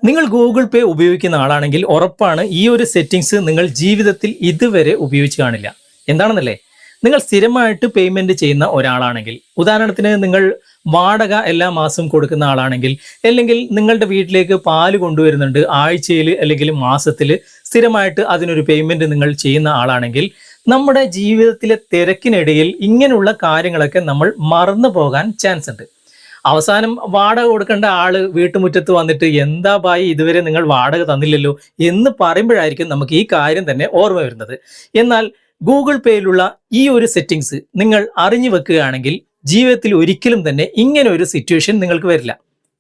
നിങ്ങൾ ഗൂഗിൾ പേ ഉപയോഗിക്കുന്ന ആളാണെങ്കിൽ ഉറപ്പാണ് ഈ ഒരു സെറ്റിംഗ്സ് നിങ്ങൾ ജീവിതത്തിൽ ഇതുവരെ ഉപയോഗിച്ച് കാണില്ല. എന്താണെന്നല്ലേ, നിങ്ങൾ സ്ഥിരമായിട്ട് പേയ്മെന്റ് ചെയ്യുന്ന ഒരാളാണെങ്കിൽ, ഉദാഹരണത്തിന് നിങ്ങൾ വാടക എല്ലാ മാസവും കൊടുക്കുന്ന ആളാണെങ്കിൽ, അല്ലെങ്കിൽ നിങ്ങളുടെ വീട്ടിലേക്ക് പാല് കൊണ്ടുവരുന്നുണ്ട് ആഴ്ചയിൽ അല്ലെങ്കിൽ മാസത്തിൽ സ്ഥിരമായിട്ട് അതിനൊരു പേയ്മെന്റ് നിങ്ങൾ ചെയ്യുന്ന ആളാണെങ്കിൽ, നമ്മുടെ ജീവിതത്തിലെ തിരക്കിനിടയിൽ ഇങ്ങനെയുള്ള കാര്യങ്ങളൊക്കെ നമ്മൾ മറന്നു പോകാൻ ചാൻസ് ഉണ്ട്. അവസാനം വാടക കൊടുക്കേണ്ട ആള് വീട്ടുമുറ്റത്ത് വന്നിട്ട് എന്താ ബായി ഇതുവരെ നിങ്ങൾ വാടക തന്നില്ലല്ലോ എന്ന് പറയുമ്പോഴായിരിക്കും നമുക്ക് ഈ കാര്യം തന്നെ ഓർമ്മ വരുന്നത്. എന്നാൽ ഗൂഗിൾ പേയിലുള്ള ഈ ഒരു സെറ്റിംഗ്സ് നിങ്ങൾ അറിഞ്ഞു വെക്കുകയാണെങ്കിൽ ജീവിതത്തിൽ ഒരിക്കലും തന്നെ ഇങ്ങനെ ഒരു സിറ്റുവേഷൻ നിങ്ങൾക്ക് വരില്ല.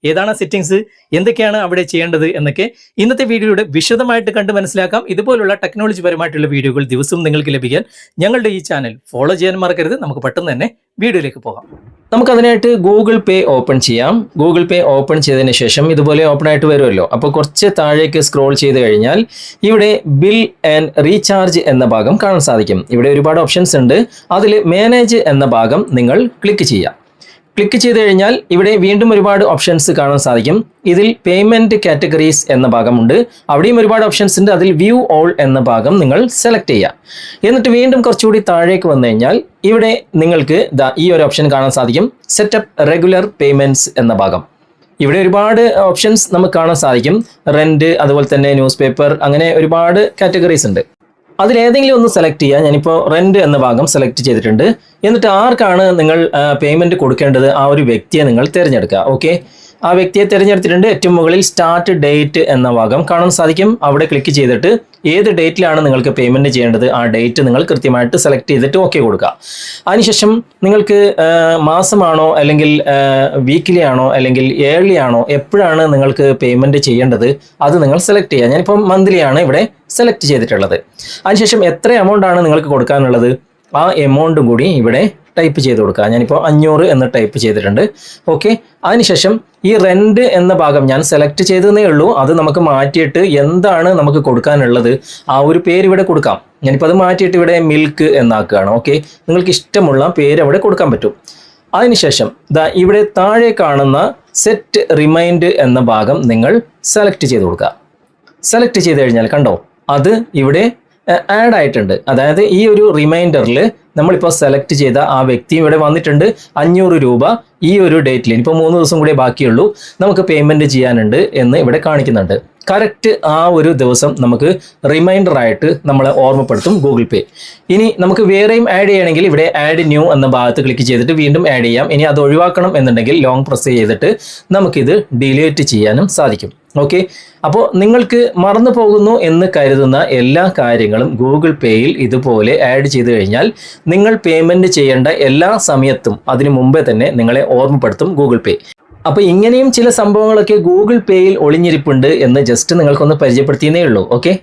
ഏതാണ് സെറ്റിംഗ്സ്, എന്തൊക്കെയാണ് അവിടെ ചെയ്യേണ്ടത് എന്നൊക്കെ ഇന്നത്തെ വീഡിയോയുടെ വിശദമായിട്ട് കണ്ട് മനസ്സിലാക്കാം. ഇതുപോലുള്ള ടെക്നോളജി പരമായിട്ടുള്ള വീഡിയോകൾ ദിവസവും നിങ്ങൾക്ക് ലഭിക്കാൻ ഞങ്ങളുടെ ഈ ചാനൽ ഫോളോ ചെയ്യാൻ മറക്കരുത്. നമുക്ക് പെട്ടെന്ന് തന്നെ വീഡിയോയിലേക്ക് പോകാം. നമുക്കതിനായിട്ട് ഗൂഗിൾ പേ ഓപ്പൺ ചെയ്യാം. ഗൂഗിൾ പേ ഓപ്പൺ ചെയ്തതിന് ശേഷം ഇതുപോലെ ഓപ്പൺ ആയിട്ട് വരുമല്ലോ. അപ്പോൾ കുറച്ച് താഴേക്ക് സ്ക്രോൾ ചെയ്ത് കഴിഞ്ഞാൽ ഇവിടെ ബിൽ ആൻഡ് റീചാർജ് എന്ന ഭാഗം കാണാൻ സാധിക്കും. ഇവിടെ ഒരുപാട് ഓപ്ഷൻസ് ഉണ്ട്. അതിൽ മാനേജ് എന്ന ഭാഗം നിങ്ങൾ ക്ലിക്ക് ചെയ്യാം. ക്ലിക്ക് ചെയ്ത് കഴിഞ്ഞാൽ ഇവിടെ വീണ്ടും ഒരുപാട് ഓപ്ഷൻസ് കാണാൻ സാധിക്കും. ഇതിൽ പേയ്മെന്റ് കാറ്റഗറീസ് എന്ന ഭാഗമുണ്ട്. അവിടെയും ഒരുപാട് ഓപ്ഷൻസ് ഉണ്ട്. അതിൽ വ്യൂ ഓൾ എന്ന ഭാഗം നിങ്ങൾ സെലക്ട് ചെയ്യുക. എന്നിട്ട് വീണ്ടും കുറച്ചുകൂടി താഴേക്ക് വന്നു കഴിഞ്ഞാൽ ഇവിടെ നിങ്ങൾക്ക് ഈ ഒരു ഓപ്ഷൻ കാണാൻ സാധിക്കും, സെറ്റപ്പ് റെഗുലർ പേയ്മെന്റ്സ് എന്ന ഭാഗം. ഇവിടെ ഒരുപാട് ഓപ്ഷൻസ് നമുക്ക് കാണാൻ സാധിക്കും. റെന്റ്, അതുപോലെ തന്നെ ന്യൂസ് പേപ്പർ, അങ്ങനെ ഒരുപാട് കാറ്റഗറീസ് ഉണ്ട്. അതിലേതെങ്കിലും ഒന്ന് സെലക്ട് ചെയ്യുക. ഞാനിപ്പോൾ റെന്റ് എന്ന ഭാഗം സെലക്ട് ചെയ്തിട്ടുണ്ട്. എന്നിട്ട് ആർക്കാണ് നിങ്ങൾ പേയ്മെന്റ് കൊടുക്കേണ്ടത് ആ ഒരു വ്യക്തിയെ നിങ്ങൾ തിരഞ്ഞെടുക്കുക. ഓക്കെ, ആ വ്യക്തിയെ തിരഞ്ഞെടുത്തിട്ടുണ്ട്. ഏറ്റവും മുകളിൽ സ്റ്റാർട്ട് ഡേറ്റ് എന്ന ഭാഗം കാണാൻ സാധിക്കും. അവിടെ ക്ലിക്ക് ചെയ്തിട്ട് ഏത് ഡേറ്റിലാണ് നിങ്ങൾക്ക് പേയ്മെന്റ് ചെയ്യേണ്ടത് ആ ഡേറ്റ് നിങ്ങൾ കൃത്യമായിട്ട് സെലക്ട് ചെയ്തിട്ട് ഓക്കെ കൊടുക്കുക. അതിനുശേഷം നിങ്ങൾക്ക് മാസമാണോ അല്ലെങ്കിൽ വീക്കിലി ആണോ അല്ലെങ്കിൽ ഇയർലി ആണോ എപ്പോഴാണ് നിങ്ങൾക്ക് പേയ്മെന്റ് ചെയ്യേണ്ടത് അത് നിങ്ങൾ സെലക്ട് ചെയ്യുക. ഞാനിപ്പം മന്ത്ലി ആണ് ഇവിടെ സെലക്ട് ചെയ്തിട്ടുള്ളത്. അതിനുശേഷം എത്ര എമൗണ്ട് ആണ് നിങ്ങൾക്ക് കൊടുക്കാനുള്ളത് ആ എമൗണ്ടും കൂടി ഇവിടെ ടൈപ്പ് ചെയ്ത് കൊടുക്കുക. ഞാനിപ്പോൾ 500 എന്ന് ടൈപ്പ് ചെയ്തിട്ടുണ്ട്. ഓക്കെ, അതിനുശേഷം ഈ റെന്റ് എന്ന ഭാഗം ഞാൻ സെലക്ട് ചെയ്തതേ ഉള്ളൂ. അത് നമുക്ക് മാറ്റിയിട്ട് എന്താണ് നമുക്ക് കൊടുക്കാനുള്ളത് ആ ഒരു പേര് ഇവിടെ കൊടുക്കാം. ഞാനിപ്പോൾ അത് മാറ്റിയിട്ട് ഇവിടെ മിൽക്ക് എന്നാക്കുകയാണ്. ഓക്കെ, നിങ്ങൾക്ക് ഇഷ്ടമുള്ള പേര് അവിടെ കൊടുക്കാൻ പറ്റും. അതിനുശേഷം ഇവിടെ താഴെ കാണുന്ന സെറ്റ് റിമൈൻഡ് എന്ന ഭാഗം നിങ്ങൾ സെലക്ട് ചെയ്ത് കൊടുക്കുക. സെലക്ട് ചെയ്ത് കഴിഞ്ഞാൽ കണ്ടോ, അത് ഇവിടെ ആഡ് ആയിട്ടുണ്ട്. അതായത് ഈ ഒരു റിമൈൻഡറിൽ നമ്മളിപ്പോൾ സെലക്ട് ചെയ്ത ആ വ്യക്തി ഇവിടെ വന്നിട്ടുണ്ട്. 500 രൂപ ഈ ഒരു ഡേറ്റിൽ, ഇപ്പോൾ 3 ദിവസം കൂടെ ബാക്കിയുള്ളൂ, നമുക്ക് പേയ്മെന്റ് ചെയ്യാനുണ്ട് എന്ന് ഇവിടെ കാണിക്കുന്നുണ്ട്. കറക്റ്റ് ആ ഒരു ദിവസം നമുക്ക് റിമൈൻഡർ ആയിട്ട് നമ്മളെ ഓർമ്മപ്പെടുത്തും ഗൂഗിൾ പേ. ഇനി നമുക്ക് വേറെയും ആഡ് ചെയ്യണമെങ്കിൽ ഇവിടെ ആഡ് ന്യൂ എന്ന ഭാഗത്ത് ക്ലിക്ക് ചെയ്തിട്ട് വീണ്ടും ആഡ് ചെയ്യാം. ഇനി അത് ഒഴിവാക്കണം എന്നുണ്ടെങ്കിൽ ലോങ് പ്രസ് ചെയ്തിട്ട് നമുക്കിത് ഡിലീറ്റ് ചെയ്യാനും സാധിക്കും. ഓക്കെ, അപ്പോൾ നിങ്ങൾക്ക് മറന്നു പോകുന്നു എന്ന് കരുതുന്ന എല്ലാ കാര്യങ്ങളും ഗൂഗിൾ പേയിൽ ഇതുപോലെ ആഡ് ചെയ്ത് കഴിഞ്ഞാൽ നിങ്ങൾ പേയ്മെന്റ് ചെയ്യേണ്ട എല്ലാ സമയത്തും അതിനു മുമ്പേ തന്നെ നിങ്ങളെ ഓർമ്മപ്പെടുത്തും ഗൂഗിൾ പേ. അപ്പോൾ ഇങ്ങനെയും ചില സംഭവങ്ങളൊക്കെ ഗൂഗിൾ പേയിൽ ഒളിഞ്ഞിരിപ്പുണ്ട് എന്ന് ജസ്റ്റ് നിങ്ങൾക്കൊന്ന് പരിചയപ്പെടുത്തിയേ ഉള്ളൂ. ഓക്കെ,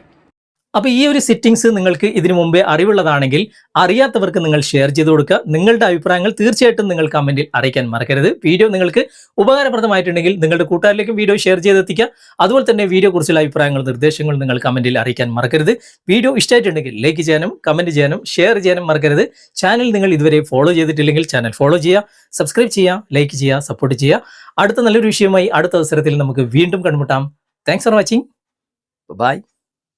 അപ്പോൾ ഈ ഒരു സെറ്റിംഗ്സ് നിങ്ങൾക്ക് ഇതിനു മുമ്പേ അറിവുള്ളതാണെങ്കിൽ അറിയാത്തവർക്ക് നിങ്ങൾ ഷെയർ ചെയ്ത് കൊടുക്കുക. നിങ്ങളുടെ അഭിപ്രായങ്ങൾ തീർച്ചയായിട്ടും നിങ്ങൾ കമന്റിൽ അറിയിക്കാൻ മറക്കരുത്. വീഡിയോ നിങ്ങൾക്ക് ഉപകാരപ്രദമായിട്ടുണ്ടെങ്കിൽ നിങ്ങളുടെ കൂട്ടുകാരിലേക്കും വീഡിയോ ഷെയർ ചെയ്തെത്തിക്കുക. അതുപോലെ തന്നെ വീഡിയോ കുറിച്ചുള്ള അഭിപ്രായങ്ങളും നിർദ്ദേശങ്ങളും നിങ്ങൾ കമന്റിൽ അറിയിക്കാൻ മറക്കരുത്. വീഡിയോ ഇഷ്ടമായിട്ടുണ്ടെങ്കിൽ ലൈക്ക് ചെയ്യാനും കമന്റ് ചെയ്യാനും ഷെയർ ചെയ്യാനും മറക്കരുത്. ചാനൽ നിങ്ങൾ ഇതുവരെ ഫോളോ ചെയ്തിട്ടില്ലെങ്കിൽ ചാനൽ ഫോളോ ചെയ്യുക, സബ്സ്ക്രൈബ് ചെയ്യുക, ലൈക്ക് ചെയ്യുക, സപ്പോർട്ട് ചെയ്യുക. അടുത്ത നല്ലൊരു വിഷയവുമായി അടുത്ത അവസരത്തിൽ നമുക്ക് വീണ്ടും കണ്ടുമുട്ടാം. Thanks for watching. ബൈ.